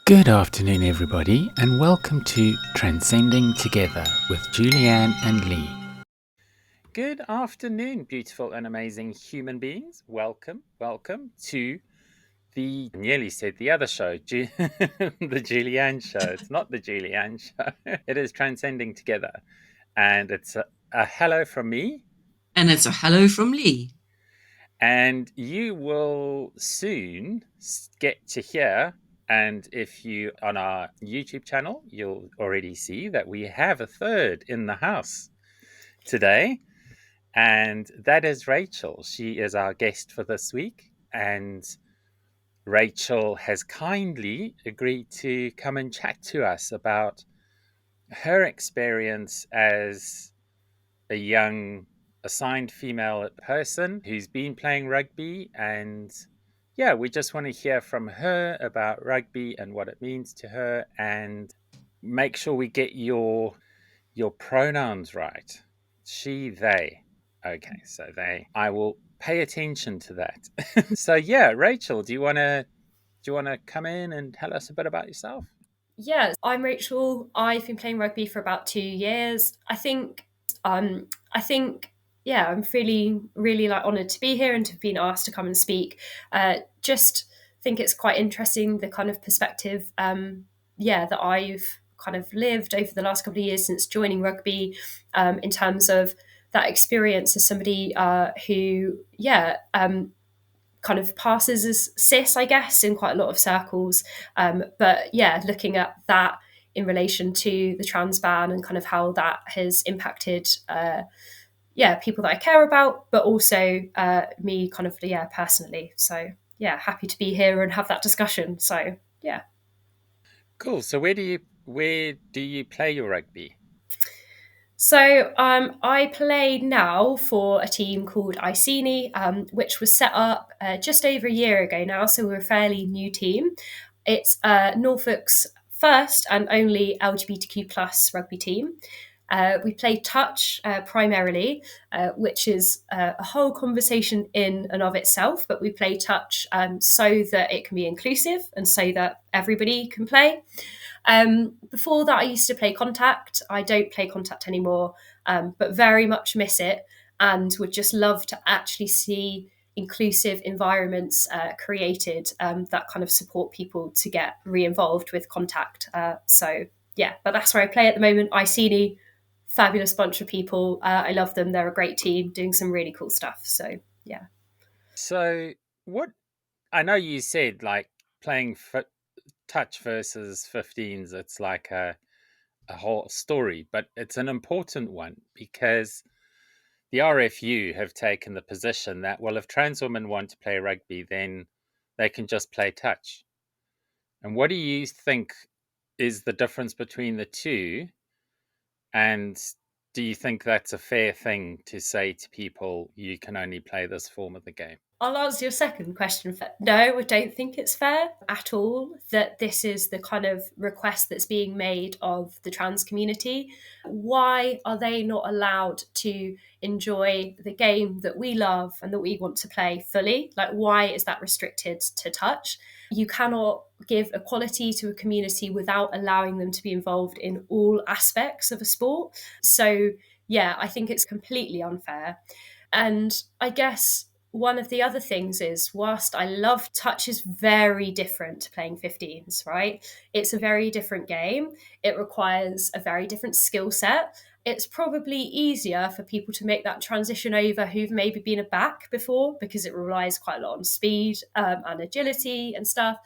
Good afternoon, everybody, and welcome to Transcending Together with Julianne and Lee. Good afternoon, beautiful and amazing human beings. Welcome to nearly said the other show, the Julianne Show. It's not the Julianne Show. It is Transcending Together. And it's a hello from me. And it's a hello from Lee. And you will soon get to hear. And if you on our YouTube channel, you'll already see that we have a third in the house today. And that is Rachel. She is our guest for this week. And Rachel has kindly agreed to come and chat to us about her experience as a young assigned female person who's been playing rugby. And yeah, we just want to hear from her about rugby and what it means to her, and make sure we get your pronouns right. She, they. Okay, so they. I will pay attention to that. So yeah, Rachel, do you want to come in and tell us a bit about yourself? Yeah, I'm Rachel. I've been playing rugby for about 2 years. I think, I'm really like honoured to be here and to have been asked to come and speak. Just think it's quite interesting the kind of perspective, that I've kind of lived over the last couple of years since joining rugby, in terms of that experience as somebody who kind of passes as cis, I guess, in quite a lot of circles. But yeah, looking at that in relation to the trans ban and kind of how that has impacted, people that I care about, but also me kind of, personally. So yeah, happy to be here and have that discussion. So yeah. Cool. So where do you play your rugby? So I play now for a team called Iceni, which was set up just over a year ago now. So we're a fairly new team. It's Norfolk's first and only LGBTQ plus rugby team. We play touch primarily, which is a whole conversation in and of itself, but we play touch so that it can be inclusive and so that everybody can play. Before that, I used to play contact. I don't play contact anymore, but very much miss it and would just love to actually see inclusive environments created that kind of support people to get re-involved with contact. But that's where I play at the moment. Iceni, fabulous bunch of people. I love them. They're a great team doing some really cool stuff. So yeah. So what I know you said, like, playing touch versus 15s, it's like a whole story, but it's an important one because the RFU have taken the position that, well, if trans women want to play rugby, then they can just play touch. And what do you think is the difference between the two? And do you think that's a fair thing to say to people, you can only play this form of the game? I'll answer your second question. No, I don't think it's fair at all that this is the kind of request that's being made of the trans community. Why are they not allowed to enjoy the game that we love and that we want to play fully? Like, why is that restricted to touch? You cannot give equality to a community without allowing them to be involved in all aspects of a sport. So, yeah, I think it's completely unfair. And I guess one of the other things is, whilst I love touch, is very different to playing 15s, right? It's a very different game. It requires a very different skill set. It's probably easier for people to make that transition over who've maybe been a back before, because it relies quite a lot on speed and agility and stuff.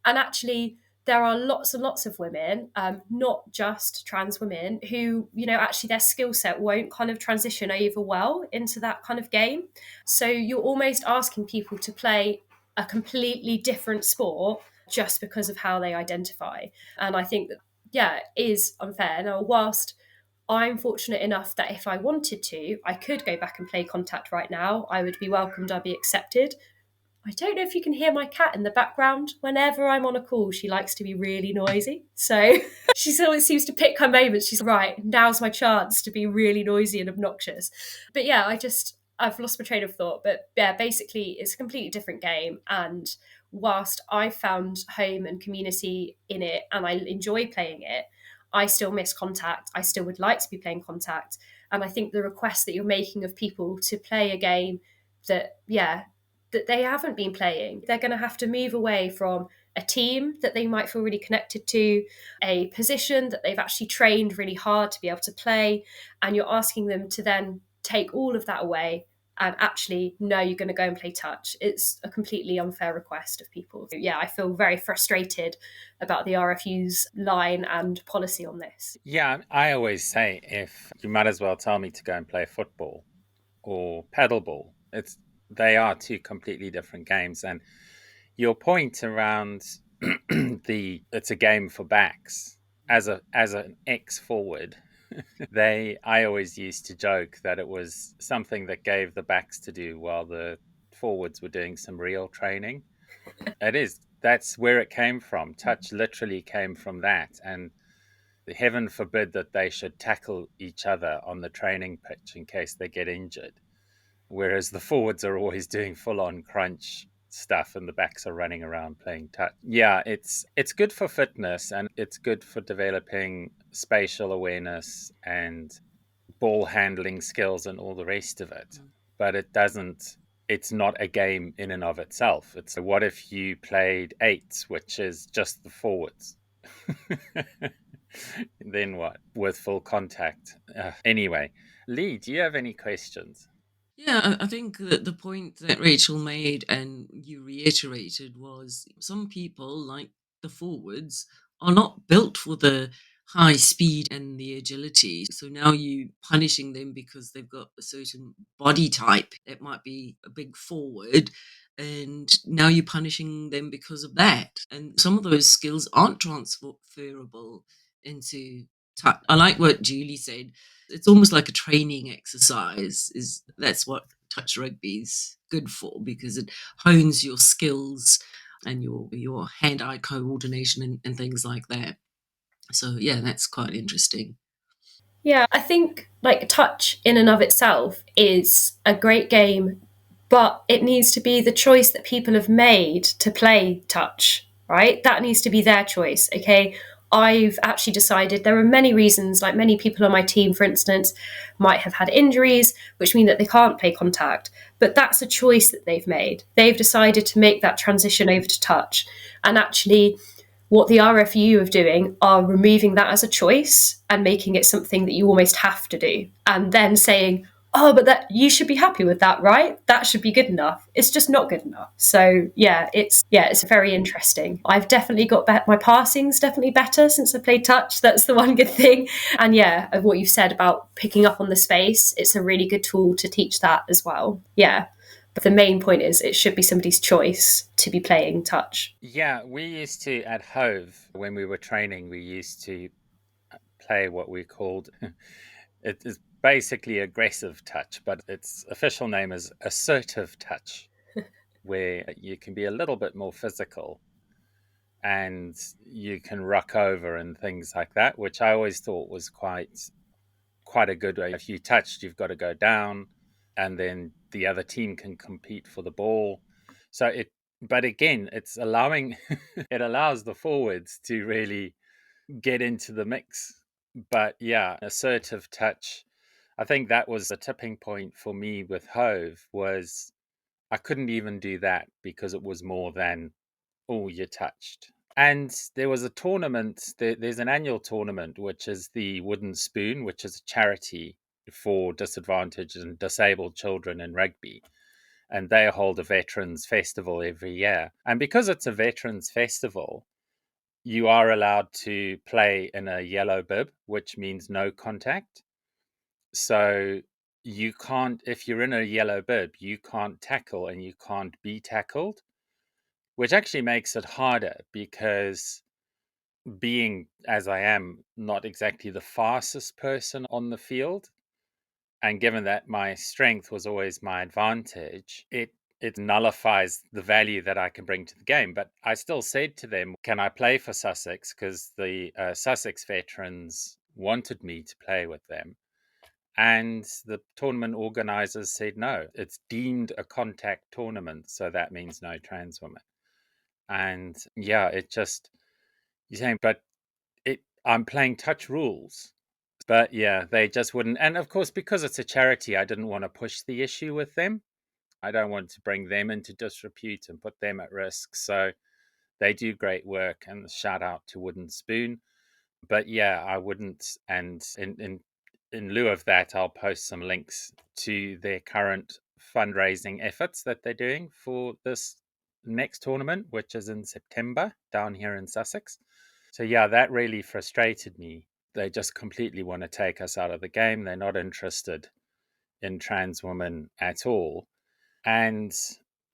And actually, there are lots and lots of women, not just trans women, who, actually their skill set won't kind of transition over well into that kind of game. So you're almost asking people to play a completely different sport just because of how they identify. And I think that, yeah, it is unfair. Now, whilst I'm fortunate enough that if I wanted to, I could go back and play contact right now, I would be welcomed, I'd be accepted. I don't know if you can hear my cat in the background. Whenever I'm on a call, she likes to be really noisy. So she always seems to pick her moments. She's right, now's my chance to be really noisy and obnoxious. But yeah, I've lost my train of thought. But yeah, basically it's a completely different game. And whilst I found home and community in it and I enjoy playing it, I still miss contact. I still would like to be playing contact. And I think the request that you're making of people to play a game that, yeah, that they haven't been playing, they're going to have to move away from a team that they might feel really connected to, a position that they've actually trained really hard to be able to play. And you're asking them to then take all of that away and actually, no, you're going to go and play touch. It's a completely unfair request of people. So, yeah, I feel very frustrated about the RFU's line and policy on this. Yeah, I always say if you might as well tell me to go and play football or paddleball. They are two completely different games. And your point around it's a game for backs as an ex forward, I always used to joke that it was something that gave the backs to do while the forwards were doing some real training. It is. That's where it came from. Touch literally came from that. And heaven forbid that they should tackle each other on the training pitch in case they get injured. Whereas the forwards are always doing full on crunch stuff and the backs are running around playing touch. Yeah, it's good for fitness and it's good for developing spatial awareness and ball handling skills and all the rest of it. But it's not a game in and of itself. It's what if you played eights, which is just the forwards? Then what? With full contact. Anyway, Lee, do you have any questions? Yeah, I think that the point that Rachel made and you reiterated was some people, like the forwards, are not built for the high speed and the agility. So now you punishing them because they've got a certain body type that might be a big forward. And now you're punishing them because of that. And some of those skills aren't transferable into touch. I like what Julie said. It's almost like a training exercise. Is That's what touch rugby is good for, because it hones your skills and your hand-eye coordination and things like that. So yeah, that's quite interesting. Yeah, I think like touch in and of itself is a great game, but it needs to be the choice that people have made to play touch, right? That needs to be their choice, okay? I've actually decided there are many reasons, like many people on my team, for instance, might have had injuries, which mean that they can't play contact. But that's a choice that they've made. They've decided to make that transition over to touch. And actually, what the RFU are doing are removing that as a choice and making it something that you almost have to do. And then saying, oh, but that you should be happy with that, right? That should be good enough. It's just not good enough. So it's very interesting. I've definitely got my passing's definitely better since I played touch. That's the one good thing. And yeah, of what you've said about picking up on the space, it's a really good tool to teach that as well. Yeah. But the main point is it should be somebody's choice to be playing touch. Yeah, we used to at Hove when we were training. We used to play what we called it is basically aggressive touch, but its official name is assertive touch, where you can be a little bit more physical and you can ruck over and things like that, which I always thought was quite a good way. If you touched, you've got to go down, and then the other team can compete for the ball. So but again, it's allowing it allows the forwards to really get into the mix. But yeah, assertive touch. I think that was the tipping point for me with Hove was I couldn't even do that because it was more than oh you touched. And there was a tournament. There's an annual tournament which is the Wooden Spoon, which is a charity for disadvantaged and disabled children in rugby. And they hold a veterans festival every year. And because it's a veterans festival, you are allowed to play in a yellow bib, which means no contact. So you can't, if you're in a yellow bib, you can't tackle and you can't be tackled, which actually makes it harder because being, as I am, not exactly the fastest person on the field, and given that my strength was always my advantage, it nullifies the value that I can bring to the game. But I still said to them, "Can I play for Sussex?" Because the Sussex veterans wanted me to play with them, and the tournament organizers said no. It's deemed a contact tournament, so that means no trans women. And yeah, it just, you're saying, but I'm playing touch rules. But yeah, they just wouldn't. And of course, because it's a charity, I didn't want to push the issue with them. I don't want to bring them into disrepute and put them at risk. So they do great work, and shout out to Wooden Spoon. But yeah, I wouldn't. And in lieu of that, I'll post some links to their current fundraising efforts that they're doing for this next tournament, which is in September down here in Sussex. So yeah, that really frustrated me. They just completely want to take us out of the game. They're not interested in trans women at all. And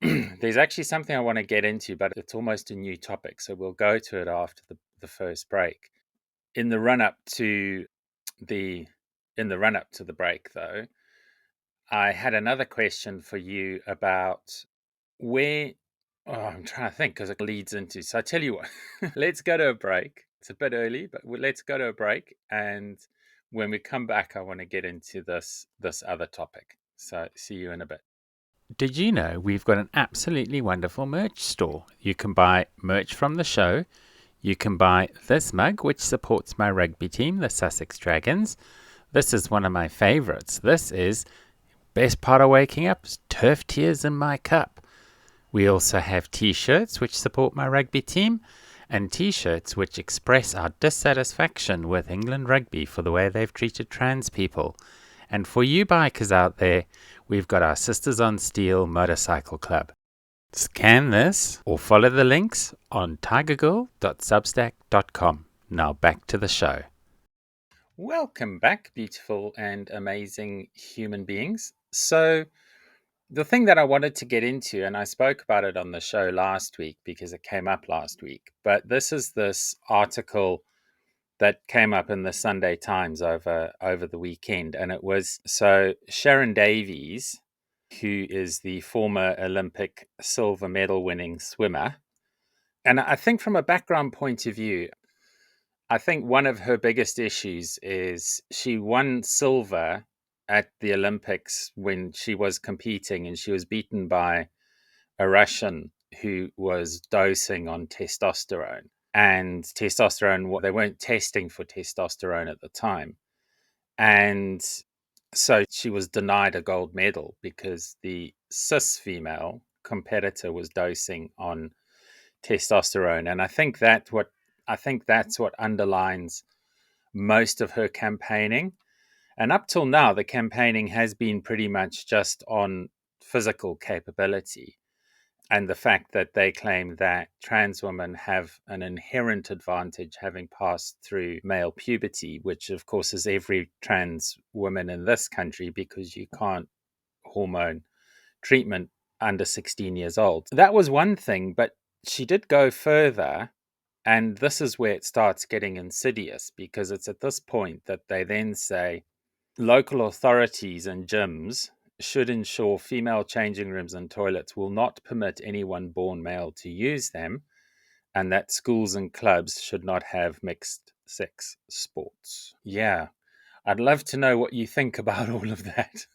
there's actually something I want to get into, but it's almost a new topic. So we'll go to it after the first break. In the run up to the break, though, I had another question for you about where. Oh, I'm trying to think because it leads into. So I tell you what, let's go to a break. It's a bit early, but let's go to a break, and when we come back, I want to get into this other topic. So see you in a bit. Did you know we've got an absolutely wonderful merch store? You can buy merch from the show. You can buy this mug, which supports my rugby team, the Sussex Dragons. This is one of my favourites. This is best part of waking up, turf tears in my cup. We also have t-shirts which support my rugby team, and t-shirts which express our dissatisfaction with England rugby for the way they've treated trans people. And for you bikers out there, we've got our Sisters on Steel Motorcycle Club. Scan this or follow the links on tigergirl.substack.com. Now back to the show. Welcome back, beautiful and amazing human beings. So the thing that I wanted to get into, and I spoke about it on the show last week because it came up last week, but this is this article that came up in the Sunday Times over the weekend, and it was so Sharon Davies, who is the former Olympic silver medal winning swimmer, and I think from a background point of view, I think one of her biggest issues is she won silver at the Olympics when she was competing, and she was beaten by a Russian who was dosing on testosterone. And testosterone, they weren't testing for testosterone at the time. And so she was denied a gold medal because the cis female competitor was dosing on testosterone. And I think that's what underlines most of her campaigning. And up till now, the campaigning has been pretty much just on physical capability and the fact that they claim that trans women have an inherent advantage having passed through male puberty, which of course is every trans woman in this country because you can't hormone treatment under 16 years old. That was one thing, but she did go further. And this is where it starts getting insidious because it's at this point that they then say local authorities and gyms should ensure female changing rooms and toilets will not permit anyone born male to use them, and that schools and clubs should not have mixed sex sports. Yeah, I'd love to know what you think about all of that.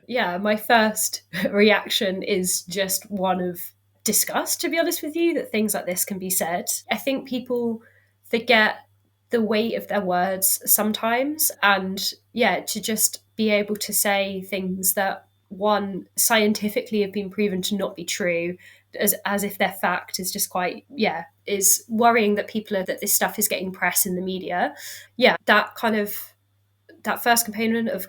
Yeah, my first reaction is just one of disgust, to be honest with you, that things like this can be said. I think people forget the weight of their words sometimes, and yeah, to just be able to say things that one scientifically have been proven to not be true as if they're fact is just quite, yeah, is worrying that people are, that this stuff is getting press in the media. Yeah, that first component of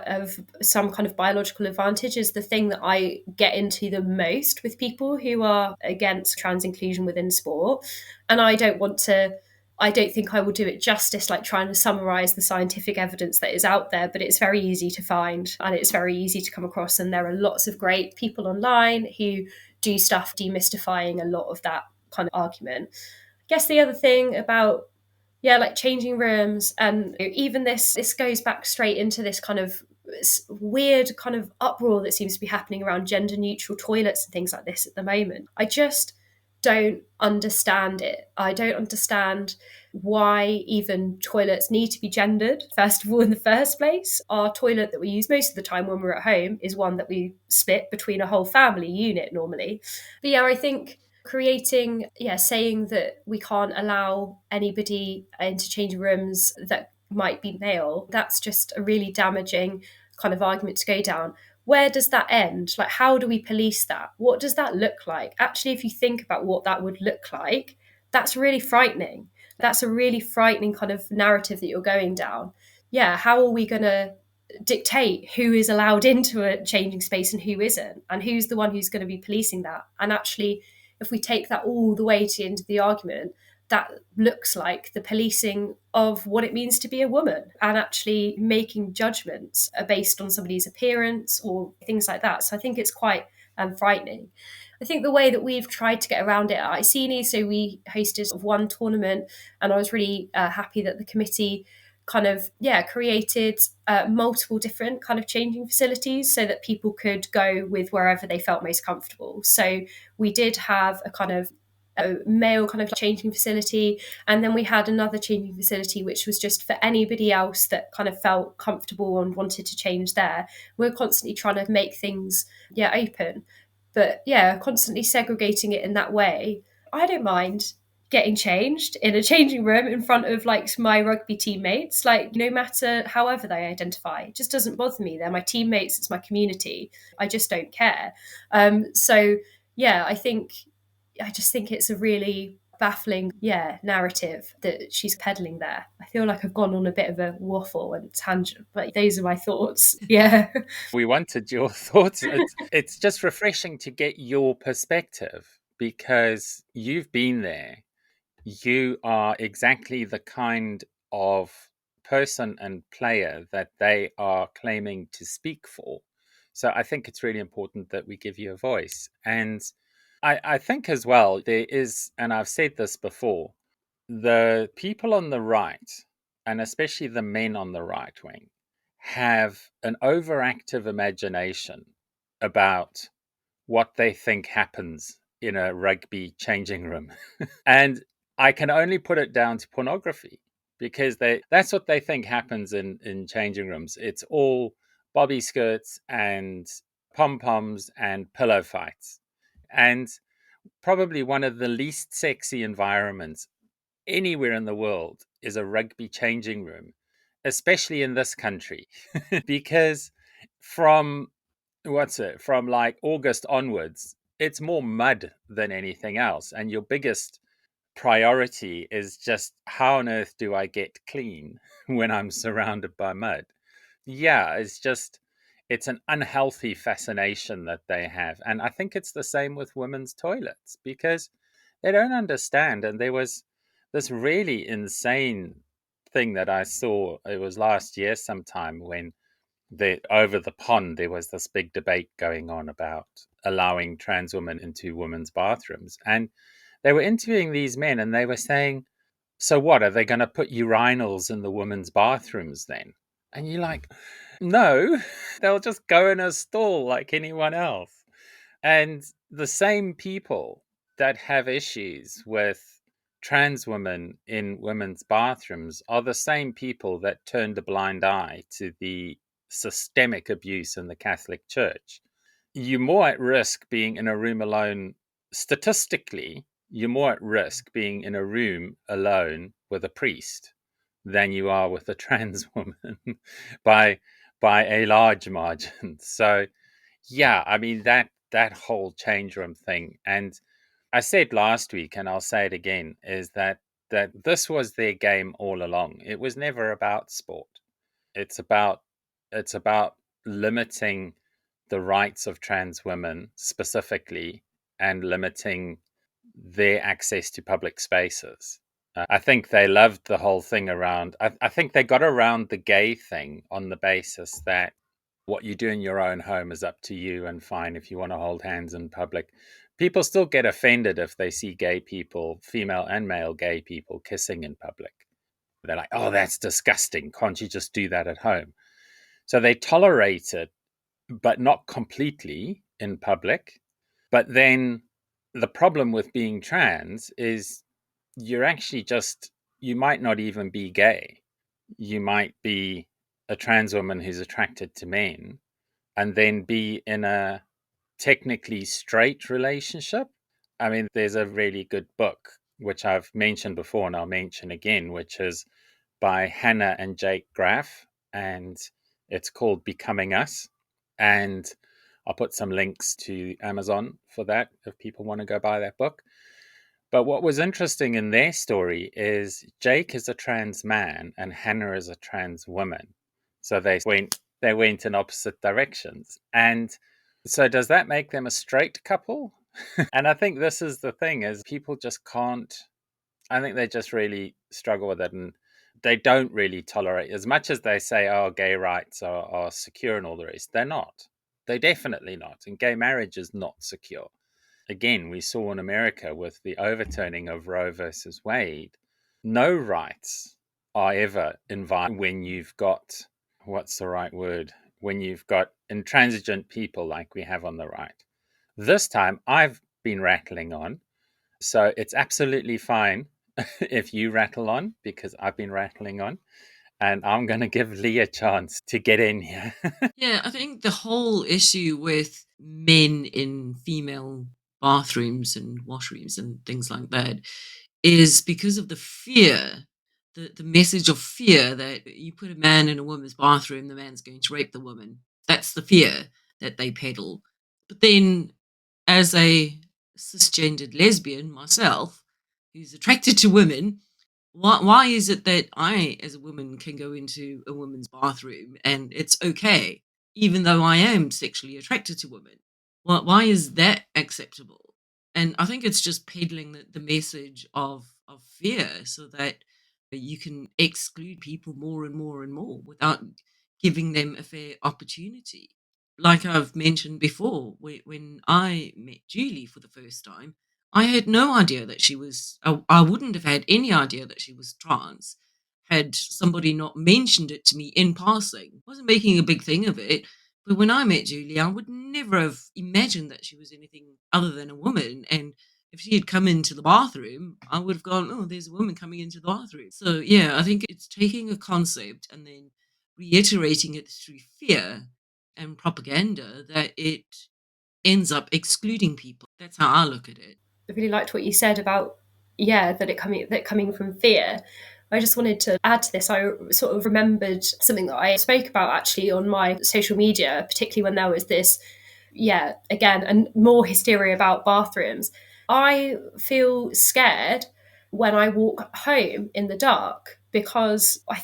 of some kind of biological advantage is the thing that I get into the most with people who are against trans inclusion within sport. And I don't think I will do it justice, like trying to summarize the scientific evidence that is out there, but it's very easy to find and it's very easy to come across. And there are lots of great people online who do stuff demystifying a lot of that kind of argument. I guess the other thing about, yeah, like changing rooms, and even this goes back straight into this kind of weird kind of uproar that seems to be happening around gender neutral toilets and things like this at the moment. I just don't understand it. I don't understand why even toilets need to be gendered, first of all, in the first place. Our toilet that we use most of the time when we're at home is one that we split between a whole family unit normally. But yeah, I think creating, saying that we can't allow anybody into changing rooms that might be male, that's just a really damaging kind of argument to go down. Where does that end? Like, how do we police that? What does that look like? Actually, if you think about what that would look like, that's really frightening. That's a really frightening kind of narrative that you're going down. Yeah, how are we going to dictate who is allowed into a changing space and who isn't, and who's the one who's going to be policing that? And actually, if we take that all the way to the end of the argument, that looks like the policing of what it means to be a woman, and actually making judgments based on somebody's appearance or things like that. So I think it's quite frightening. I think the way that we've tried to get around it at ICENI, so we hosted one tournament, and I was really happy that the committee kind of created multiple different kind of changing facilities so that people could go with wherever they felt most comfortable. So we did have a kind of a male kind of changing facility, and then we had another changing facility which was just for anybody else that kind of felt comfortable and wanted to change there. We're constantly trying to make things open, but constantly segregating it in that way. I don't mind getting changed in a changing room in front of like my rugby teammates, like no matter however they identify. It just doesn't bother me. They're my teammates, it's my community. I just don't care. I just think it's a really baffling narrative that she's peddling there. I feel like I've gone on a bit of a waffle and tangent, but those are my thoughts. Yeah. We wanted your thoughts. It's just refreshing to get your perspective because you've been there. You are exactly the kind of person and player that they are claiming to speak for. So I think it's really important that we give you a voice. And I think as well, there is, and I've said this before, the people on the right, and especially the men on the right wing, have an overactive imagination about what they think happens in a rugby changing room. And I can only put it down to pornography because that's what they think happens in changing rooms. It's all bobby skirts and pom-poms and pillow fights. And probably one of the least sexy environments anywhere in the world is a rugby changing room, especially in this country, because from from like August onwards, it's more mud than anything else. And your biggest priority is just how on earth do I get clean when I'm surrounded by mud? Yeah, it's an unhealthy fascination that they have. And I think it's the same with women's toilets because they don't understand. And there was this really insane thing that I saw. It was last year sometime when over the pond there was this big debate going on about allowing trans women into women's bathrooms. And they were interviewing these men and they were saying, so what, are they going to put urinals in the women's bathrooms then? And you're like, no, they'll just go in a stall like anyone else. And the same people that have issues with trans women in women's bathrooms are the same people that turned a blind eye to the systemic abuse in the Catholic Church. You're more at risk being in a room alone. Statistically, you're more at risk being in a room alone with a priest than you are with a trans woman by a large margin. So yeah, I mean that whole change room thing. And I said last week, and I'll say it again, is that this was their game all along. It was never about sport. It's about limiting the rights of trans women specifically and limiting their access to public spaces. I think they loved the whole thing around. I think they got around the gay thing on the basis that what you do in your own home is up to you and fine if you want to hold hands in public. People still get offended if they see gay people, female and male gay people, kissing in public. They're like, oh, that's disgusting. Can't you just do that at home? So they tolerate it, but not completely in public. But then the problem with being trans is you're actually you might not even be gay. You might be a trans woman who's attracted to men and then be in a technically straight relationship, I mean, there's a really good book, which I've mentioned before and I'll mention again, which is by Hannah and Jake Graff, and it's called Becoming Us. And I'll put some links to Amazon for that if people want to go buy that book. But what was interesting in their story is Jake is a trans man and Hannah is a trans woman. So they went in opposite directions. And so does that make them a straight couple? And I think this is the thing is people just can't. I think they just really struggle with it, and they don't really tolerate as much as they say, "Oh, gay rights are secure and all the rest." They're not. They're definitely not, and gay marriage is not secure. Again, we saw in America with the overturning of Roe versus Wade, no rights are ever invited when you've got what's the right word? When you've got intransigent people like we have on the right. This time I've been rattling on, so it's absolutely fine if you rattle on because I've been rattling on, and I'm going to give Lee a chance to get in here. Yeah, I think the whole issue with men in female bathrooms and washrooms and things like that is because of the fear, the message of fear that you put a man in a woman's bathroom, the man's going to rape the woman. That's the fear that they peddle. But then, as a cisgendered lesbian myself, who's attracted to women, why is it that I, as a woman, can go into a woman's bathroom and it's okay, even though I am sexually attracted to women? Why is that acceptable? And I think it's just peddling the message of fear so that you can exclude people more and more and more without giving them a fair opportunity. Like I've mentioned before, when I met Julie for the first time, I had no idea that she was, I wouldn't have had any idea that she was trans had somebody not mentioned it to me in passing. I wasn't making a big thing of it, but when I met Julie, I would never have imagined that she was anything other than a woman. And if she had come into the bathroom, I would have gone, oh, there's a woman coming into the bathroom. So, yeah, I think it's taking a concept and then reiterating it through fear and propaganda that it ends up excluding people. That's how I look at it. I really liked what you said about that coming from fear. I just wanted to add to this. I sort of remembered something that I spoke about actually on my social media, particularly when there was this, again, and more hysteria about bathrooms. I feel scared when I walk home in the dark because I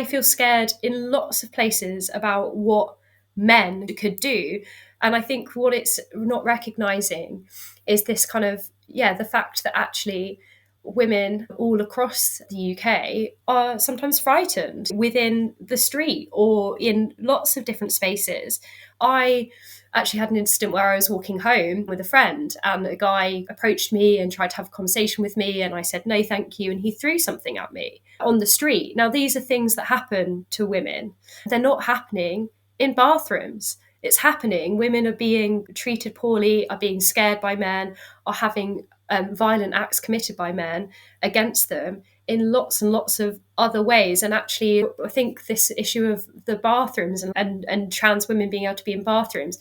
feel scared in lots of places about what men could do. And I think what it's not recognizing is this kind of, the fact that actually women all across the UK are sometimes frightened within the street or in lots of different spaces. I actually had an incident where I was walking home with a friend and a guy approached me and tried to have a conversation with me, and I said no thank you, and he threw something at me on the street. Now these are things that happen to women. They're not happening in bathrooms. It's happening. Women are being treated poorly, are being scared by men, are having violent acts committed by men against them in lots and lots of other ways. And actually, I think this issue of the bathrooms and trans women being able to be in bathrooms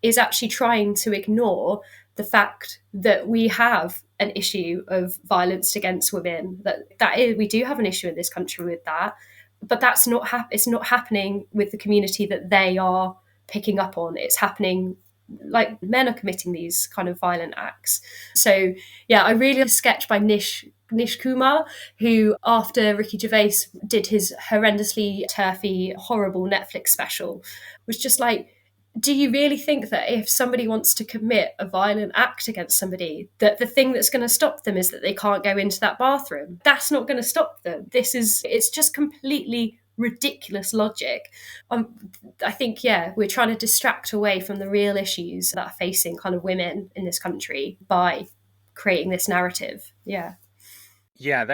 is actually trying to ignore the fact that we have an issue of violence against women. That is, we do have an issue in this country with that, but that's not it's not happening with the community that they are picking up on. It's happening like men are committing these kind of violent acts. So I really love a sketch by Nish Kumar, who after Ricky Gervais did his horrendously turfy, horrible Netflix special, was just like, do you really think that if somebody wants to commit a violent act against somebody, that the thing that's going to stop them is that they can't go into that bathroom? That's not going to stop them. It's just completely ridiculous logic. I think, we're trying to distract away from the real issues that are facing kind of women in this country by creating this narrative. Yeah. Yeah,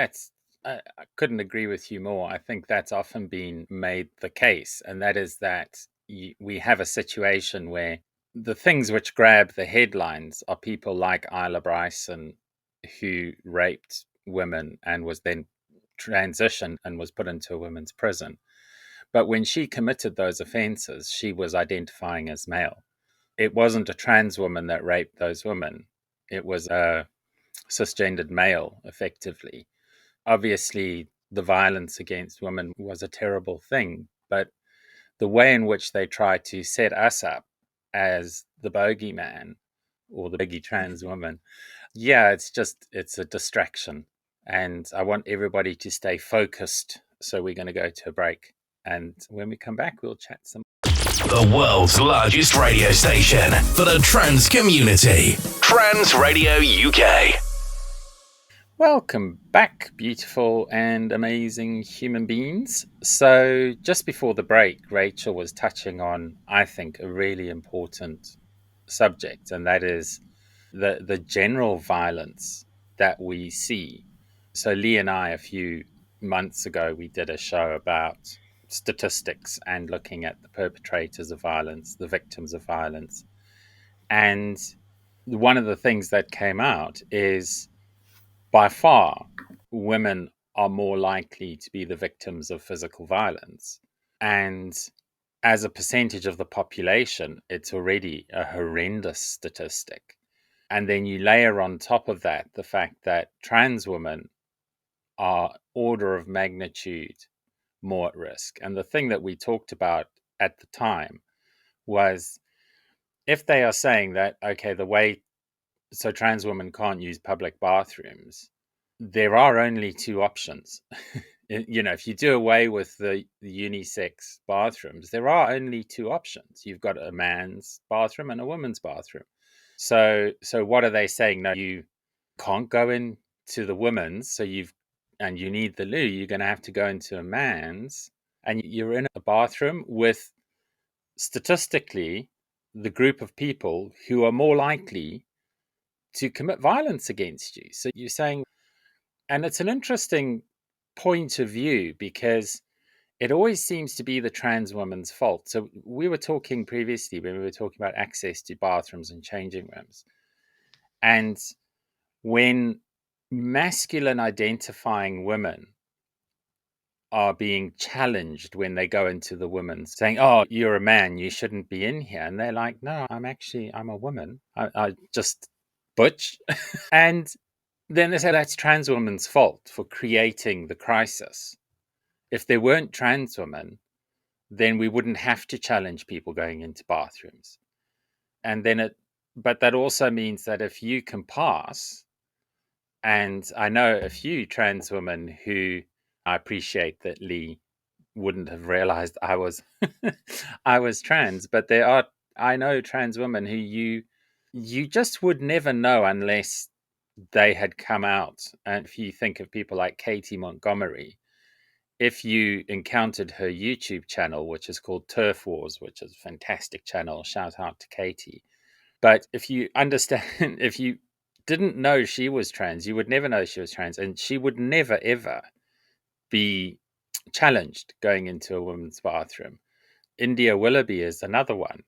I couldn't agree with you more. I think that's often been made the case, and that is that we have a situation where the things which grab the headlines are people like Isla Bryson, who raped women and was then transitioned and was put into a women's prison. But when she committed those offenses, she was identifying as male. It wasn't a trans woman that raped those women. It was a cisgendered male, effectively. Obviously, the violence against women was a terrible thing, but the way in which they try to set us up as the bogeyman or the bogey trans woman, yeah, it's a distraction. And I want everybody to stay focused. So we're going to go to a break. And when we come back, we'll chat some. The world's largest radio station for the trans community. Trans Radio UK. Welcome back, beautiful and amazing human beings. So, just before the break, Rachel was touching on, I think, a really important subject, and that is the general violence that we see. So, Lee and I, a few months ago, we did a show about statistics and looking at the perpetrators of violence, the victims of violence. And one of the things that came out is by far, women are more likely to be the victims of physical violence. And as a percentage of the population, it's already a horrendous statistic. And then you layer on top of that the fact that trans women are order of magnitude more at risk. And the thing that we talked about at the time was if they are saying that, okay, so trans women can't use public bathrooms, there are only two options. If you do away with the unisex bathrooms, there are only two options. You've got a man's bathroom and a woman's bathroom. So what are they saying? No, you can't go into the women's, and you need the loo. You're going to have to go into a man's, and you're in a bathroom with statistically the group of people who are more likely to commit violence against you. So you're saying, and it's an interesting point of view because it always seems to be the trans woman's fault. So we were talking previously when we were talking about access to bathrooms and changing rooms. And when masculine identifying women are being challenged when they go into the women's, saying, oh, you're a man, you shouldn't be in here. And they're like, no, I'm a woman. I just butch. And then they say that's trans women's fault for creating the crisis. If there weren't trans women, then we wouldn't have to challenge people going into bathrooms. And then but that also means that if you can pass, and I know a few trans women who I appreciate that Lee wouldn't have realized I was I was trans, but I know trans women who you just would never know unless they had come out. And if you think of people like Katie Montgomery, if you encountered her YouTube channel, which is called Turf Wars, which is a fantastic channel, shout out to Katie. But if you understand, if you didn't know she was trans, you would never know she was trans, and she would never, ever be challenged going into a women's bathroom. India Willoughby is another one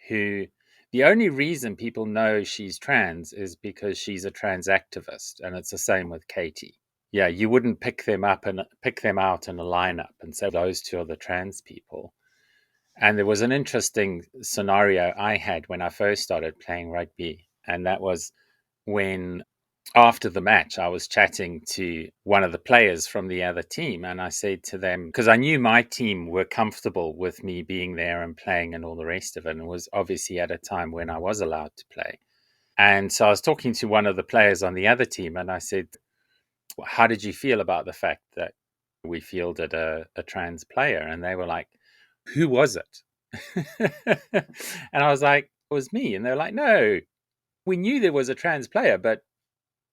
who the only reason people know she's trans is because she's a trans activist, and it's the same with Katie. Yeah, you wouldn't pick them out in a lineup and say those two are the trans people. And there was an interesting scenario I had when I first started playing rugby, and that was when after the match I was chatting to one of the players from the other team, and I said to them, because I knew my team were comfortable with me being there and playing and all the rest of it, and it was obviously at a time when I was allowed to play. And so I was talking to one of the players on the other team, and I said, how did you feel about the fact that we fielded a trans player? And they were like, who was it? And I was like, it was me. And they're like, no, we knew there was a trans player, but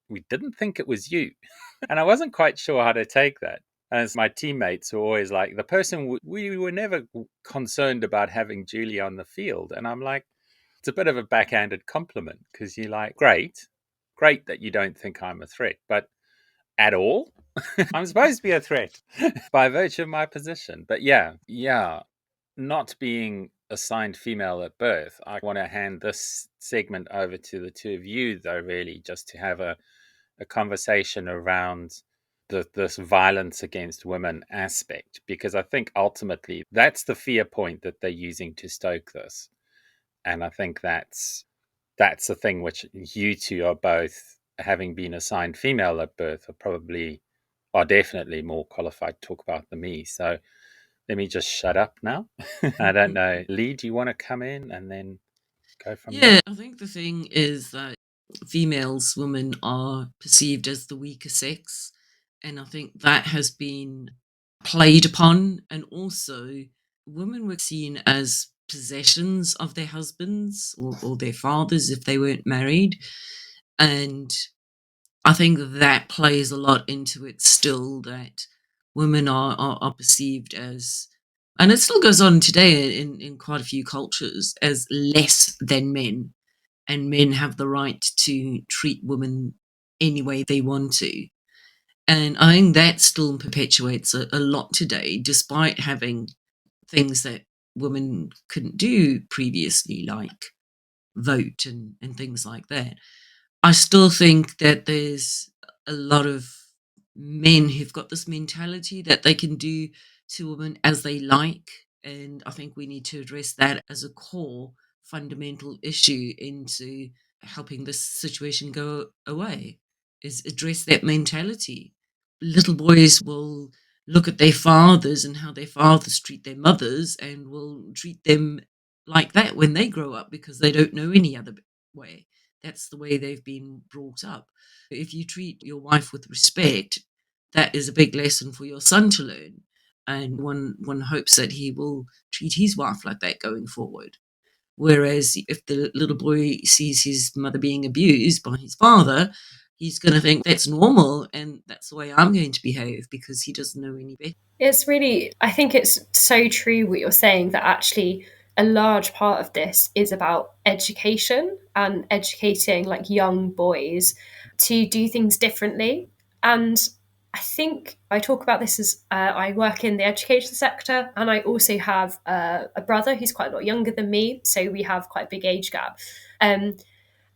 we didn't think it was you. And I wasn't quite sure how to take that. As my teammates were always like, the person, we were never concerned about having Julie on the field. And I'm like, it's a bit of a backhanded compliment because you're like, great that you don't think I'm a threat, but at all? I'm supposed to be a threat by virtue of my position. But yeah, not being assigned female at birth, I want to hand this segment over to the two of you, though, really, just to have a conversation around this violence against women aspect, because I think ultimately that's the fear point that they're using to stoke this. And I think that's that's the thing which you two are both, having been assigned female at birth, are definitely more qualified to talk about than me. So let me just shut up now. I don't know. Lee, do you want to come in and then go from there? Yeah, I think the thing is that women are perceived as the weaker sex. And I think that has been played upon. And also, women were seen as possessions of their husbands or their fathers if they weren't married. And I think that plays a lot into it still, that women are perceived as, and it still goes on today in quite a few cultures, as less than men, and men have the right to treat women any way they want to. And I think that still perpetuates a lot today, despite having things that women couldn't do previously, like vote and things like that. I still think that there's a lot of men who've got this mentality that they can do to women as they like. And I think we need to address that as a core fundamental issue into helping this situation go away, is address that mentality. Little boys will look at their fathers and how their fathers treat their mothers and will treat them like that when they grow up because they don't know any other way. That's the way they've been brought up. If you treat your wife with respect, that is a big lesson for your son to learn. And one hopes that he will treat his wife like that going forward. Whereas if the little boy sees his mother being abused by his father, he's going to think that's normal and that's the way I'm going to behave because he doesn't know any better. It's really, I think it's so true what you're saying, that actually a large part of this is about education and educating like young boys to do things differently. And I think I talk about this as I work in the education sector, and I also have a brother who's quite a lot younger than me. So we have quite a big age gap. And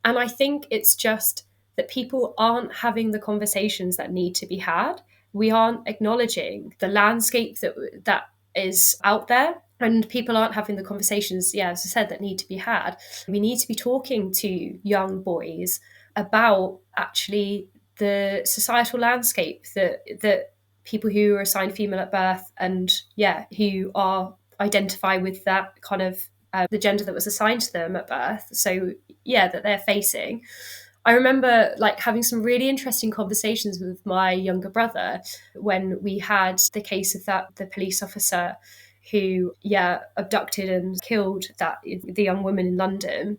I think it's just that people aren't having the conversations that need to be had. We aren't acknowledging the landscape that is out there, and people aren't having the conversations, yeah, as I said, that need to be had. We need to be talking to young boys about actually the societal landscape that people who are assigned female at birth and who are identify with that kind of the gender that was assigned to them at birth, so that they're facing. I remember like having some really interesting conversations with my younger brother when we had the case of the police officer who abducted and killed the young woman in London.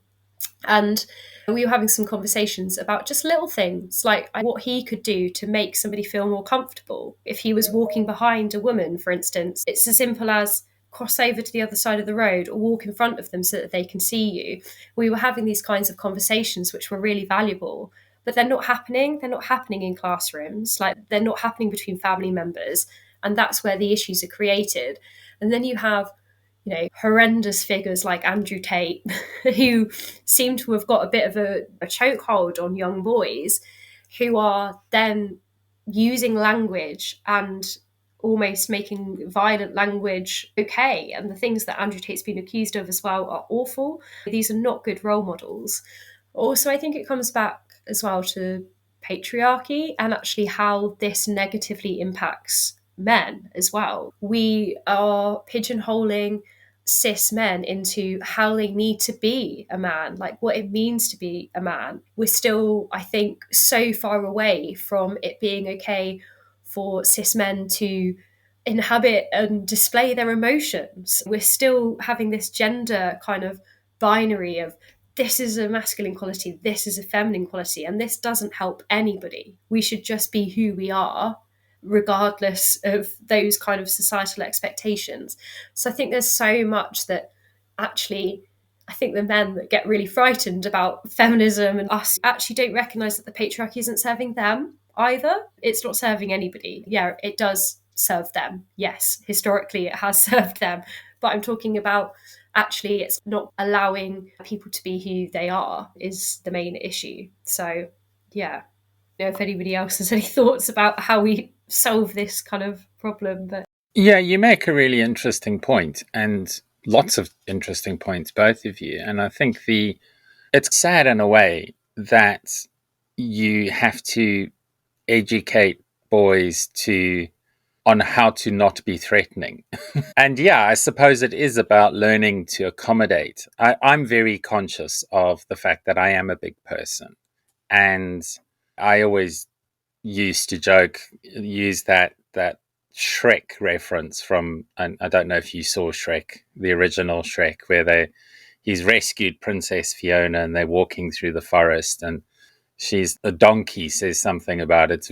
And we were having some conversations about just little things like what he could do to make somebody feel more comfortable. If he was walking behind a woman, for instance, it's as simple as cross over to the other side of the road or walk in front of them so that they can see you. We were having these kinds of conversations which were really valuable, but they're not happening. They're not happening in classrooms. Like, they're not happening between family members. And that's where the issues are created. And then you have horrendous figures like Andrew Tate, who seem to have got a bit of a chokehold on young boys, who are then using language and almost making violent language okay. And the things that Andrew Tate's been accused of as well are awful. These are not good role models. Also, I think it comes back as well to patriarchy and actually how this negatively impacts men as well. We are pigeonholing cis men into how they need to be a man, like what it means to be a man. We're still, I think, so far away from it being okay for cis men to inhabit and display their emotions. We're still having this gender kind of binary of this is a masculine quality, this is a feminine quality, and this doesn't help anybody. We should just be who we are, regardless of those kind of societal expectations. So I think there's so much that actually, I think the men that get really frightened about feminism and us actually don't recognise that the patriarchy isn't serving them either. It's not serving anybody. Yeah, it does serve them. Yes, historically it has served them. But I'm talking about actually it's not allowing people to be who they are is the main issue. So, yeah. I don't know if anybody else has any thoughts about how we solve this kind of problem. But Yeah, you make a really interesting point, and lots of interesting points, both of you. And I think it's sad in a way that you have to educate boys on how to not be threatening. And yeah, I suppose it is about learning to accommodate. I'm very conscious of the fact that I am a big person. And I always used to use that Shrek reference from, and I don't know if you saw Shrek, the original Shrek, where he's rescued Princess Fiona and they're walking through the forest, and a donkey says something about it's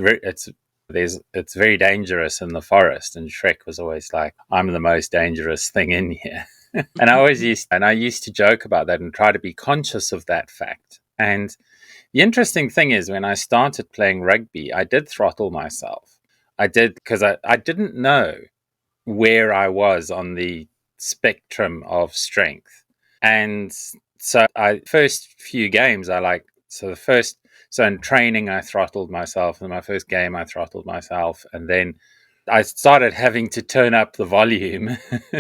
very dangerous in the forest, and Shrek was always like, I'm the most dangerous thing in here. And I used to joke about that and try to be conscious of that fact. And the interesting thing is, when I started playing rugby, I did throttle myself. I did, because I didn't know where I was on the spectrum of strength. And so first few games, so in training, I throttled myself. In my first game, I throttled myself. And then I started having to turn up the volume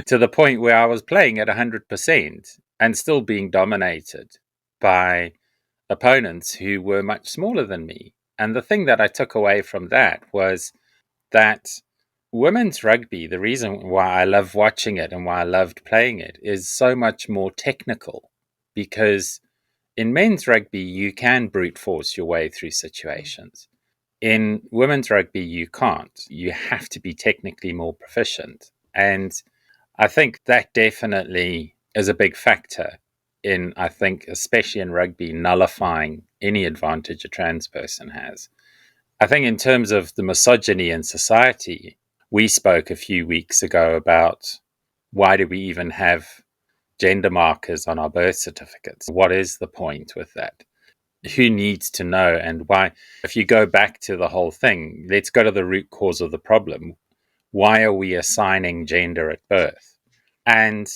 to the point where I was playing at 100% and still being dominated by opponents who were much smaller than me. And the thing that I took away from that was that women's rugby, the reason why I love watching it and why I loved playing it, is so much more technical, because in men's rugby, you can brute force your way through situations. In women's rugby, you can't. You have to be technically more proficient. And I think that definitely is a big factor in, I think, especially in rugby, nullifying any advantage a trans person has. I think in terms of the misogyny in society, we spoke a few weeks ago about why do we even have gender markers on our birth certificates? What is the point with that? Who needs to know, and why? If you go back to the whole thing, let's go to the root cause of the problem. Why are we assigning gender at birth? And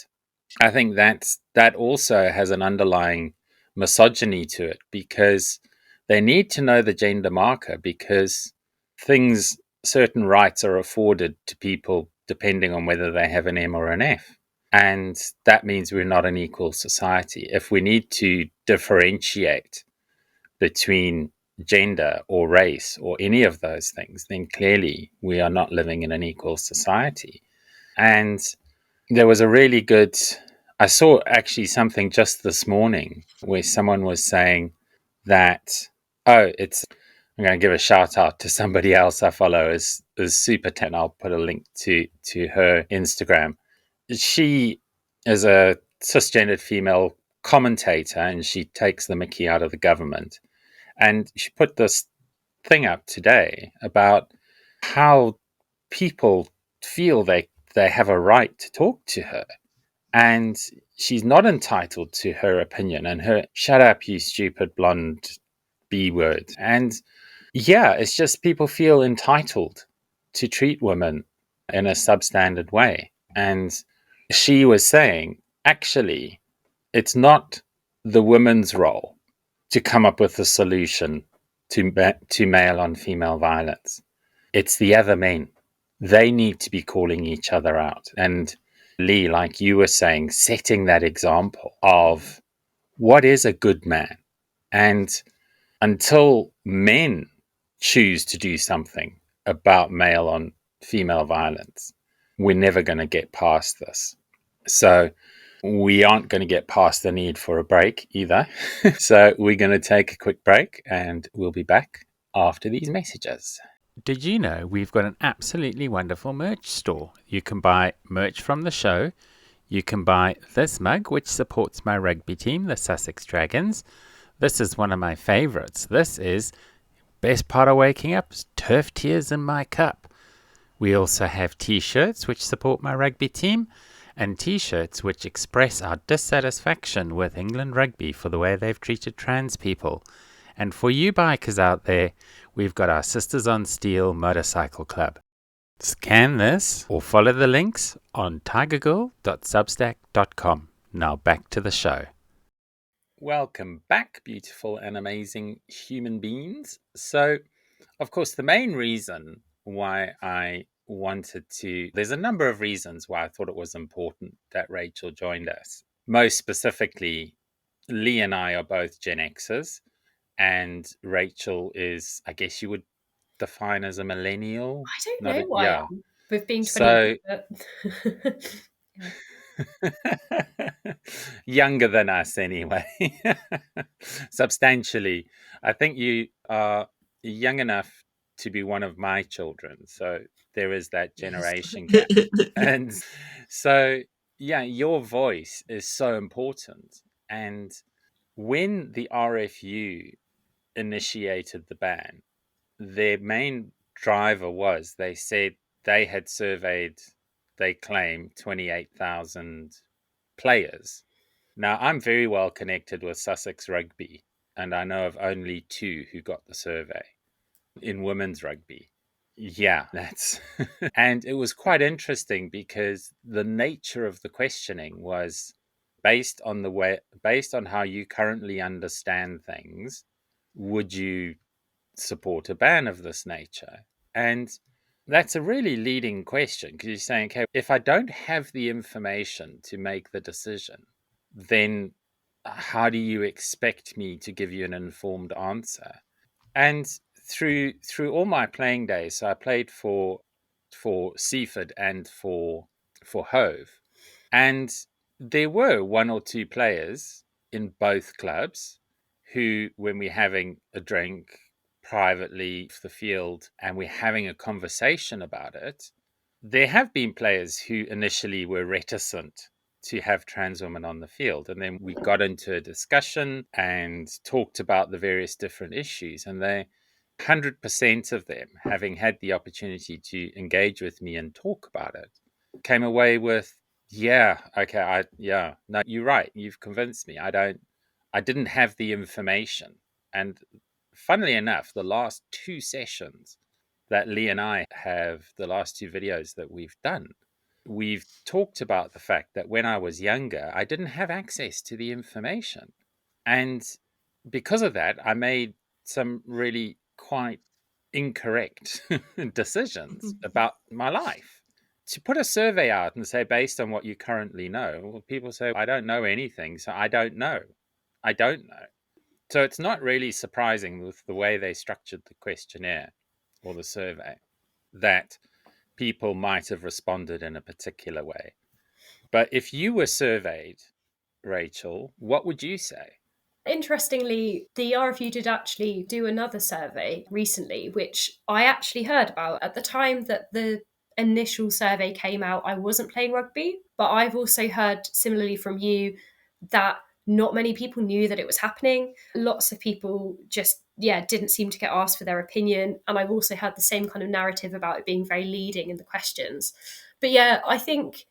I think that also has an underlying misogyny to it, because they need to know the gender marker, because certain rights are afforded to people depending on whether they have an M or an F. And that means we're not an equal society. If we need to differentiate between gender or race or any of those things, then clearly we are not living in an equal society. And there was a really good, I saw actually something just this morning where someone was saying that, I'm going to give a shout out to somebody else I follow is Super Ten. I'll put a link to her Instagram. She is a cisgendered female commentator, and she takes the mickey out of the government. And she put this thing up today about how people feel they have a right to talk to her. And she's not entitled to her opinion and her shut up, you stupid blonde B word. And yeah, it's just people feel entitled to treat women in a substandard way. And she was saying, actually, it's not the woman's role to come up with a solution to male on female violence. It's the other men. They need to be calling each other out. And Lee, like you were saying, setting that example of what is a good man. And until men choose to do something about male on female violence, we're never going to get past this. So we aren't going to get past the need for a break either. So we're going to take a quick break and we'll be back after these messages. Did you know we've got an absolutely wonderful merch store? You can buy merch from the show. You can buy this mug, which supports my rugby team, the Sussex Dragons. This is one of my favourites. This is best part of waking up, turf tears in my cup. We also have t-shirts which support my rugby team, and t-shirts which express our dissatisfaction with England rugby for the way they've treated trans people. And for you bikers out there, we've got our Sisters on Steel Motorcycle Club. Scan this or follow the links on tigergirl.substack.com. Now back to the show. Welcome back, beautiful and amazing human beings. So, of course, the main reason why there's a number of reasons why I thought it was important that Rachel joined us. Most specifically, Lee and I are both Gen Xers, and Rachel is, I guess you would define as a millennial. I don't Not know a, why yeah. I'm with being 28, So but yeah. younger than us, anyway, substantially. I think you are young enough to be one of my children. So there is that Yes. generation gap. And so, yeah, your voice is so important. And when the RFU initiated the ban, their main driver was they said they had surveyed, they claim, 28,000 players. Now, I'm very well connected with Sussex Rugby, and I know of only two who got the survey in women's rugby. Yeah, that's. And it was quite interesting because the nature of the questioning was based on how you currently understand things, would you support a ban of this nature? And that's a really leading question because you're saying, okay, if I don't have the information to make the decision, then how do you expect me to give you an informed answer? And through all my playing days, so I played for Seaford and for Hove, and there were one or two players in both clubs who, when we're having a drink privately off the field and we're having a conversation about it, there have been players who initially were reticent to have trans women on the field. And then we got into a discussion and talked about the various different issues. And they, 100% of them, having had the opportunity to engage with me and talk about it, came away with, yeah, okay, yeah, no, you're right. You've convinced me. I didn't have the information. And funnily enough, the last two sessions that Lee and I have, the last two videos that we've done, we've talked about the fact that when I was younger, I didn't have access to the information. And because of that, I made some really quite incorrect decisions about my life. To put a survey out and say, based on what you currently know, well, people say, I don't know anything, so I don't know. I don't know. So it's not really surprising with the way they structured the questionnaire or the survey that people might have responded in a particular way. But if you were surveyed, Rachel, what would you say? Interestingly, the RFU did actually do another survey recently, which I actually heard about. At the time that the initial survey came out, I wasn't playing rugby, but I've also heard similarly from you that not many people knew that it was happening. Lots of people just, yeah, didn't seem to get asked for their opinion. And I've also heard the same kind of narrative about it being very leading in the questions. But yeah, I think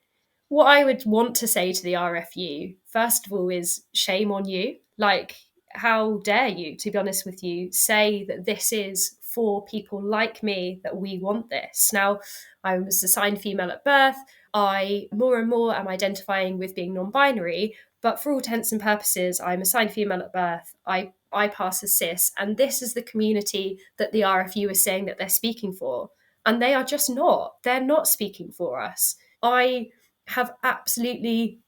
what I would want to say to the RFU, first of all, is shame on you. Like, how dare you, to be honest with you, say that this is for people like me, that we want this. Now, I was assigned female at birth. I more and more am identifying with being non binary, but for all intents and purposes, I'm assigned female at birth. I pass as cis, and this is the community that the RFU is saying that they're speaking for. And they are just not. They're not speaking for us. I have absolutely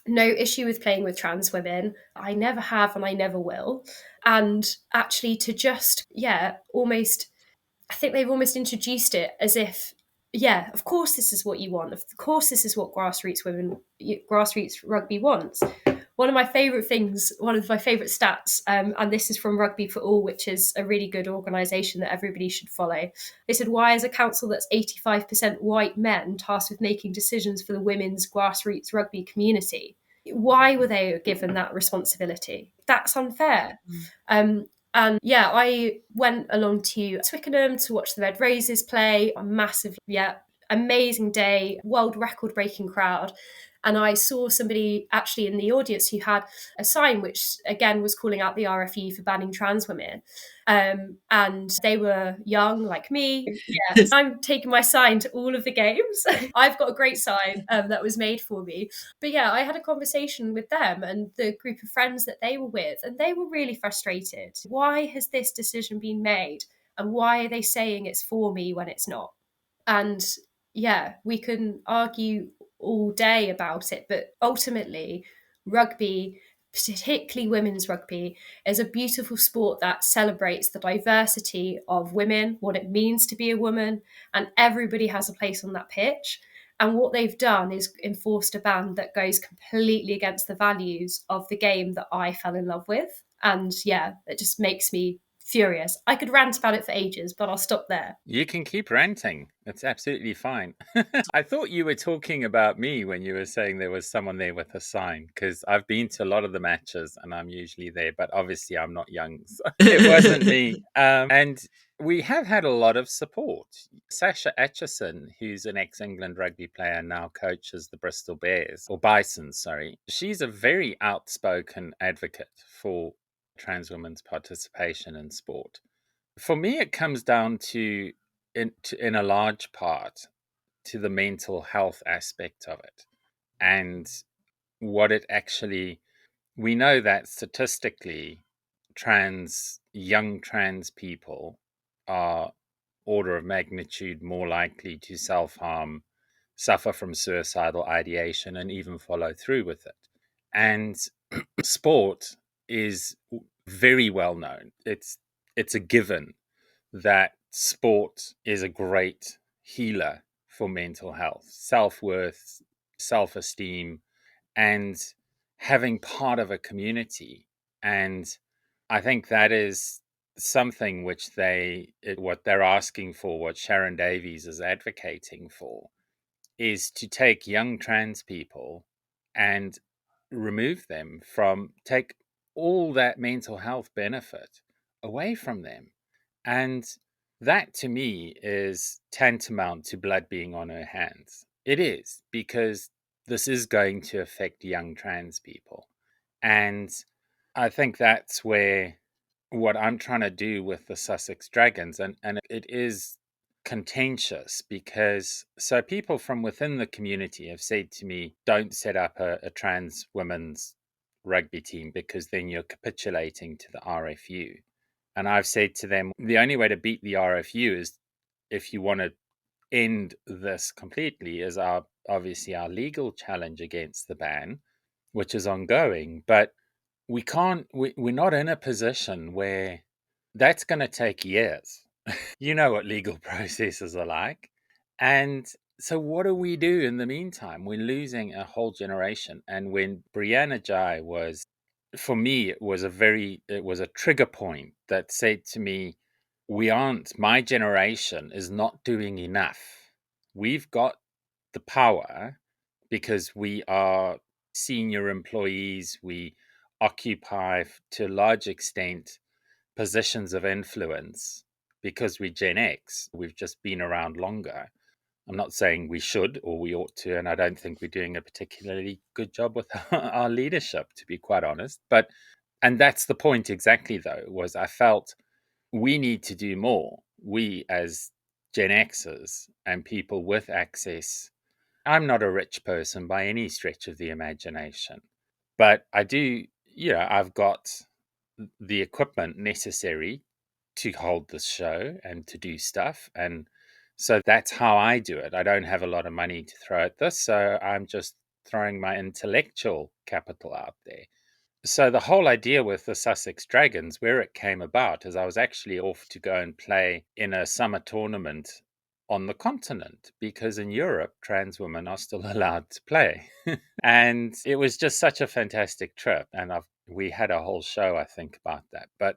no issue with playing with trans women. I never have and I never will. And actually, to just, yeah, almost, I think they've almost introduced it as if, yeah, of course this is what you want. Of course this is what grassroots rugby wants. One of my favourite things, one of my favourite stats, and this is from Rugby for All, which is a really good organisation that everybody should follow. They said, why is a council that's 85% white men tasked with making decisions for the women's grassroots rugby community? Why were they given that responsibility? That's unfair. And yeah, I went along to Twickenham to watch the Red Roses play. A massive, yeah, amazing day, world record breaking crowd. And I saw somebody actually in the audience who had a sign which, again, was calling out the RFE for banning trans women. And they were young, like me. Yeah, I'm taking my sign to all of the games. I've got a great sign that was made for me. But yeah, I had a conversation with them and the group of friends that they were with, and they were really frustrated. Why has this decision been made? And why are they saying it's for me when it's not? And yeah, we can argue all day about it, but ultimately, rugby, particularly women's rugby, is a beautiful sport that celebrates the diversity of women, what it means to be a woman, and everybody has a place on that pitch. And what they've done is enforced a ban that goes completely against the values of the game that I fell in love with. And yeah, it just makes me furious. I could rant about it for ages, but I'll stop there. You can keep ranting. It's absolutely fine. I thought you were talking about me when you were saying there was someone there with a sign, because I've been to a lot of the matches and I'm usually there, but obviously I'm not young, so it wasn't me. And we have had a lot of support. Sasha Atchison, who's an ex-England rugby player, now coaches the Bristol Bears, or Bisons, sorry. She's a very outspoken advocate for trans women's participation in sport. For me, it comes down to, in a large part, to the mental health aspect of it. And what it actually, we know that statistically, young trans people are order of magnitude more likely to self-harm, suffer from suicidal ideation, and even follow through with it. And sport is very well known. It's a given that sport is a great healer for mental health, self-worth, self-esteem, and having part of a community. And I think that is something which what they're asking for, what Sharon Davies is advocating for, is to take young trans people and take all that mental health benefit away from them. And that to me is tantamount to blood being on her hands. It is, because this is going to affect young trans people. And I think that's where what I'm trying to do with the Sussex Dragons, and it is contentious, because so people from within the community have said to me, don't set up a trans women's rugby team, because then you're capitulating to the RFU. And I've said to them, the only way to beat the RFU is, if you want to end this completely, is obviously our legal challenge against the ban, which is ongoing. But we're not in a position where that's going to take years. You know what legal processes are like. And so what do we do in the meantime? We're losing a whole generation. And when Brianna Jai was, for me, it was a trigger point that said to me, my generation is not doing enough. We've got the power because we are senior employees. We occupy, to a large extent, positions of influence because we're Gen X. We've just been around longer. I'm not saying we should or we ought to, and I don't think we're doing a particularly good job with our leadership, to be quite honest. And that's the point exactly, though, was I felt we need to do more. We, as Gen Xers and people with access, I'm not a rich person by any stretch of the imagination, but I do, I've got the equipment necessary to hold this show and to do stuff. And so that's how I do it. I don't have a lot of money to throw at this, so I'm just throwing my intellectual capital out there. So the whole idea with the Sussex Dragons, where it came about, is I was actually off to go and play in a summer tournament on the continent, because in Europe, trans women are still allowed to play. And it was just such a fantastic trip. And we had a whole show, I think, about that. But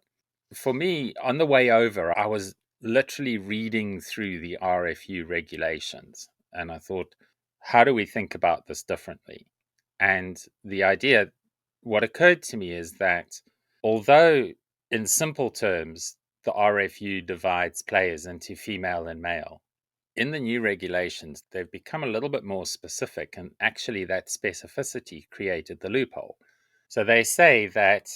for me, on the way over, I was literally reading through the RFU regulations. And I thought, how do we think about this differently? And what occurred to me is that, although in simple terms, the RFU divides players into female and male, in the new regulations, they've become a little bit more specific, and actually that specificity created the loophole. So they say that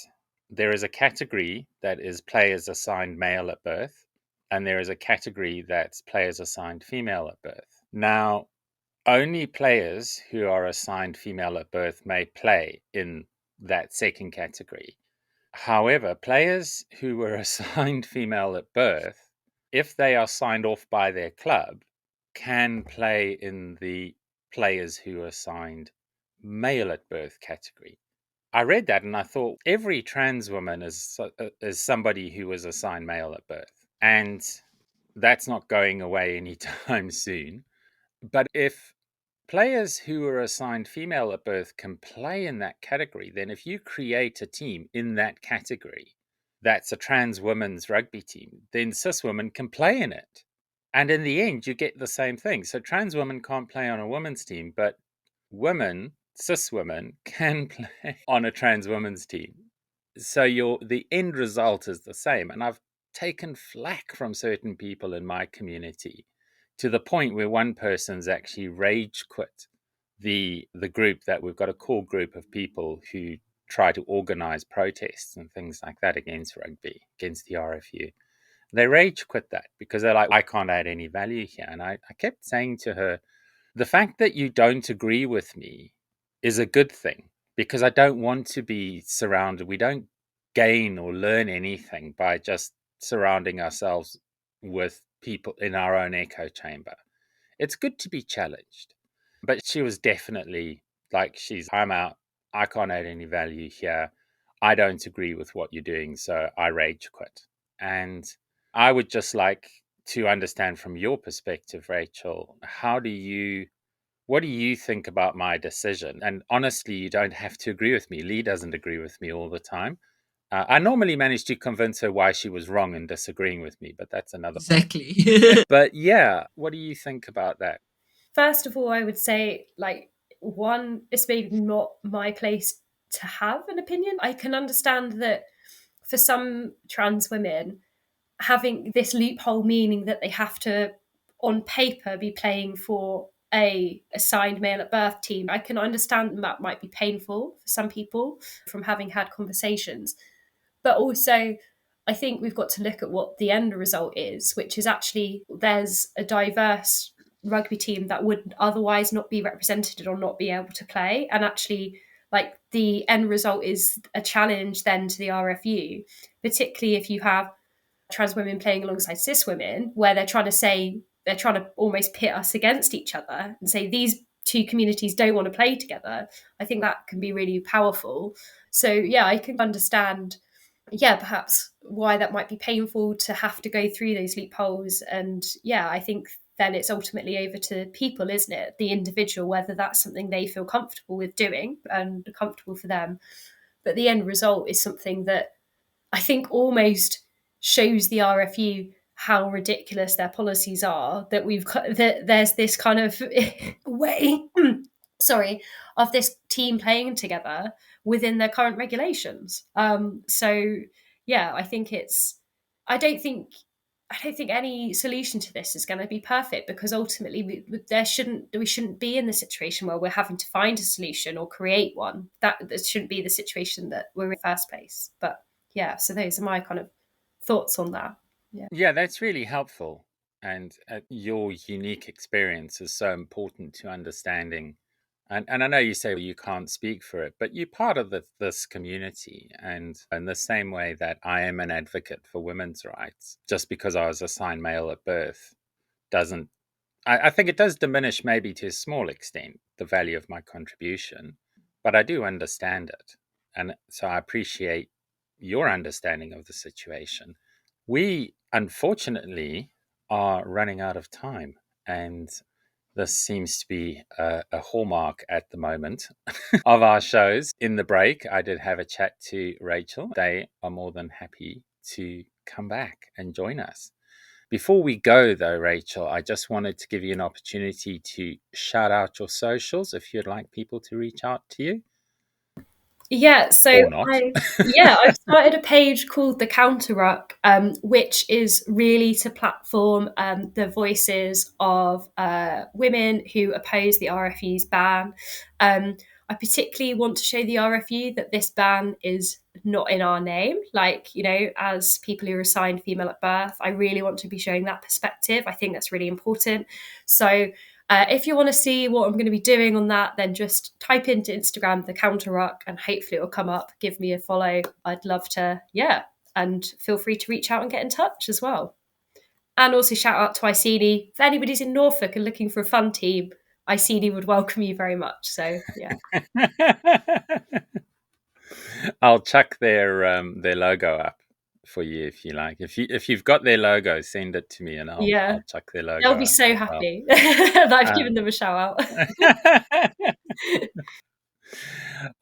there is a category that is players assigned male at birth, and there is a category that's players assigned female at birth. Now, only players who are assigned female at birth may play in that second category. However, players who were assigned female at birth, if they are signed off by their club, can play in the players who are assigned male at birth category. I read that and I thought every trans woman is somebody who was assigned male at birth. And that's not going away anytime soon. But if players who are assigned female at birth can play in that category, then if you create a team in that category that's a trans women's rugby team, then cis women can play in it. And in the end, you get the same thing. So trans women can't play on a women's team, but women, cis women, can play on a trans women's team. So the end result is the same. And I've taken flack from certain people in my community to the point where one person's actually rage quit the group, that we've got a core group of people who try to organize protests and things like that against rugby, against the RFU. They rage quit that because they're like, I can't add any value here. And I kept saying to her, the fact that you don't agree with me is a good thing, because I don't want to be surrounded. We don't gain or learn anything by just surrounding ourselves with people in our own echo chamber. It's good to be challenged. But she was definitely like, I'm out. I can't add any value here. I don't agree with what you're doing, so I rage quit. And I would just like to understand from your perspective, Rachel, what do you think about my decision? And honestly, you don't have to agree with me. Lee doesn't agree with me all the time. I normally manage to convince her why she was wrong in disagreeing with me, but that's another Exactly. But yeah, what do you think about that? First of all, I would say, like, one, it's maybe not my place to have an opinion. I can understand that for some trans women, having this loophole meaning that they have to, on paper, be playing for a assigned male at birth team. I can understand that might be painful for some people from having had conversations. But also, I think we've got to look at what the end result is, which is actually there's a diverse rugby team that would otherwise not be represented or not be able to play. And actually, like, the end result is a challenge then to the RFU, particularly if you have trans women playing alongside cis women, where they're trying to almost pit us against each other and say these two communities don't want to play together. I think that can be really powerful. So yeah, I can understand, yeah, perhaps why that might be painful to have to go through those loopholes. And yeah, I think then it's ultimately over to people, isn't it? The individual, whether that's something they feel comfortable with doing and comfortable for them. But the end result is something that I think almost shows the RFU how ridiculous their policies are, that there's this kind of way sorry, of this team playing together within their current regulations. So yeah, I don't think I don't think any solution to this is going to be perfect, because ultimately we shouldn't be in the situation where we're having to find a solution or create one. That shouldn't be the situation that we're in the first place. But yeah, so those are my kind of thoughts on that. Yeah, that's really helpful. And your unique experience is so important to understanding. And I know you say you can't speak for it, but you're part of this community. And in the same way that I am an advocate for women's rights, just because I was assigned male at birth doesn't, I think it does diminish, maybe to a small extent, the value of my contribution, but I do understand it. And so I appreciate your understanding of the situation. We, unfortunately, are running out of time, and this seems to be a hallmark at the moment of our shows. In the break, I did have a chat to Rachel. They are more than happy to come back and join us. Before we go, though, Rachel, I just wanted to give you an opportunity to shout out your socials if you'd like people to reach out to you. Yeah, so Or not. I've started a page called The Counter Ruck, which is really to platform the voices of women who oppose the RFU's ban. I particularly want to show the RFU that this ban is not in our name. Like, you know, as people who are assigned female at birth, I really want to be showing that perspective. I think that's really important. So if you want to see what I'm going to be doing on that, then just type into Instagram The Counter Ruck and hopefully it will come up. Give me a follow. I'd love to, yeah. And feel free to reach out and get in touch as well. And also shout out to Iceni. If anybody's in Norfolk and looking for a fun team, Iceni would welcome you very much. So yeah. I'll chuck their logo up for you if you like. If you've got their logo, send it to me and Yeah, I'll chuck their logo they'll be up so as well. happy that I've given Um, them a shout out.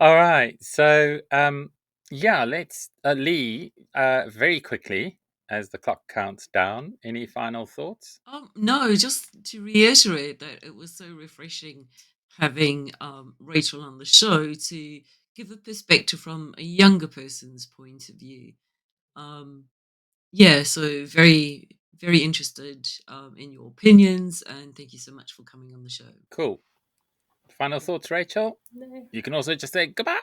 all right. So yeah, let's Lee, very quickly as the clock counts down. Any final thoughts? No, just to reiterate that it was so refreshing having Rachel on the show to give a perspective from a younger person's point of view. Um, yeah, so very, very interested in your opinions, and thank you so much for coming on the show. Cool. Final thoughts, Rachel? No. You can also just say goodbye.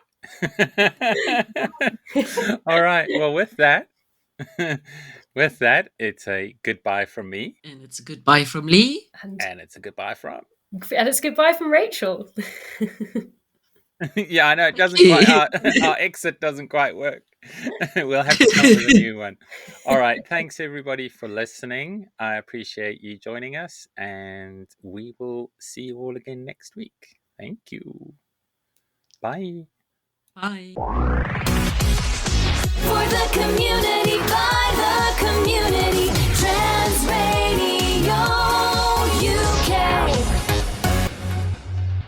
All right. Well, with that, it's a goodbye from me, And it's a goodbye from Lee. and it's a goodbye from. And it's goodbye from Rachel. Yeah, I know it Thank doesn't quite. you. Our exit doesn't quite work. We'll have to come up with a new one. All right. Thanks everybody for listening. I appreciate you joining us, and we will see you all again next week. Thank you. Bye. Bye. For the community, by the community, Trans Radio UK.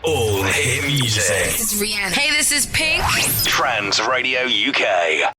All hit music. This is Rihanna. Hey, this is Pink. Trans Radio UK.